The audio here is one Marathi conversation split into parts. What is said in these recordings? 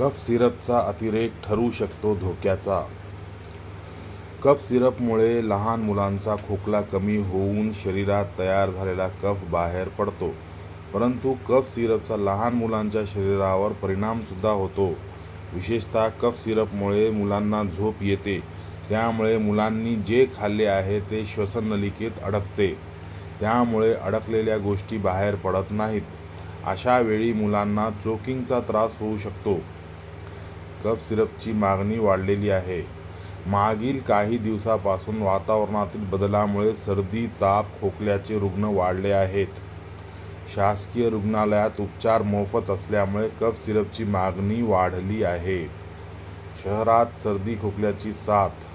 कफ सिरपचा अतिरेक ठरू शकतो धोक्याचा. कफ सिरपमुळे लहान मुलांचा खोकला कमी होऊन शरीरात तयार झालेला कफ बाहेर पडतो. परंतु कफ सिरपचा लहान मुलांच्या शरीरावर परिणामसुद्धा होतो. विशेषतः कफ सिरपमुळे मुलांना झोप येते. त्यामुळे मुलांनी जे खाल्ले आहे ते श्वसननलिकेत अडकते. त्यामुळे अडकलेल्या गोष्टी बाहेर पडत नाहीत. अशा वेळी मुलांना चोकिंगचा त्रास होऊ शकतो. कफ सिरपची मागणी वाढलेली आहे. मागील काही दिवसापासून वातावरणातील बदलामुळे सर्दी, ताप, खोकल्याचे रुग्ण वाढले आहेत. शासकीय रुग्णालयात उपचार मोफत असल्यामुळे कफ सिरपची मागणी वाढली आहे. शहरात सर्दी खोकल्याची साथ.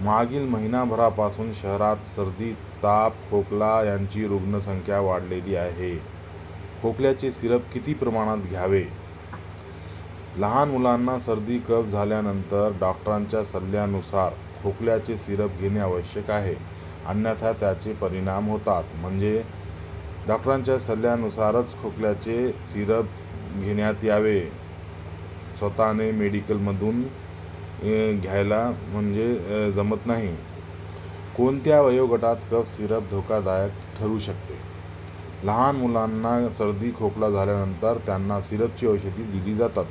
मागील महिनाभरापासून शहरात सर्दी, ताप, खोकला यांची रुग्णसंख्या वाढलेली आहे. खोकल्याचे सिरप किती प्रमाणात घ्यावे? लहान मुलांना सर्दी, कफ झाल्यानंतर डॉक्टरांच्या सल्ल्यानुसार खोकल्याचे सिरप घेणे आवश्यक आहे. अन्यथा त्याचे परिणाम होतात. म्हणजे डॉक्टरांच्या सल्ल्यानुसारच खोकल्याचे सिरप घेण्यात यावे. स्वतःने मेडिकलमधून घ्यायला जमत नाही. कोणत्या वयोगटात कफ सिरप धोकादायक ठरू शकते? लहान मुलांना सर्दी, खोकला झाल्यानंतर त्यांना सिरपची औषधी दिली जातात.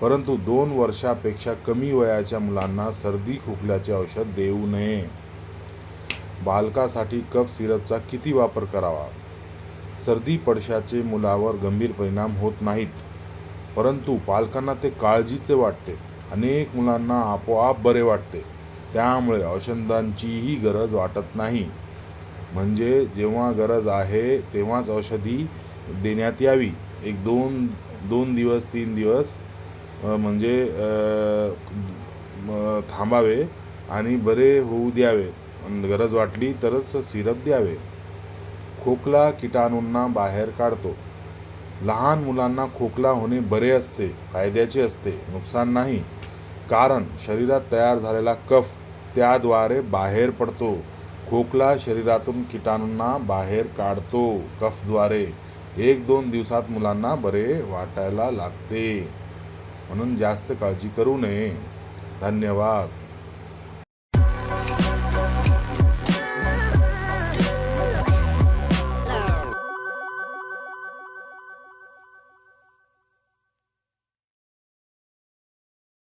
परंतु 2 वर्षापेक्षा कमी वयाच्या मुलांना सर्दी, खोकल्याचे औषध देऊ नये. बालकासाठी कफ सिरपचा किती वापर करावा? सर्दी, पडशाचे मुलावर गंभीर परिणाम होत नाहीत. परंतु पालकांना ते काळजीचे वाटते. अनेक मुलांना आपोआप बरे वाटते. त्यामुळे औषधांचीही गरज वाटत नाही. म्हणजे जेव्हा गरज आहे तेव्हाच औषधी देण्यात यावी. 2 दिवस 3 दिवस थांबावे आणि बरे होऊ द्यावे. गरज वाटली तरच सिरप द्यावे. खोकला किटाणूंना बाहेर काढतो. लहान मुलांना खोकला होणे बरे असते, फायद्याचे असते, नुकसान नाही. कारण शरीरात तयार झालेला कफ त्याद्वारे बाहेर पडतो. खोकला शरीरातून किटाणूंना बाहेर काढतो कफद्वारे. 1-2 दिवसात मुलांना बरे वाटायला लागते. म्हणून जास्त काळजी करू नये. धन्यवाद.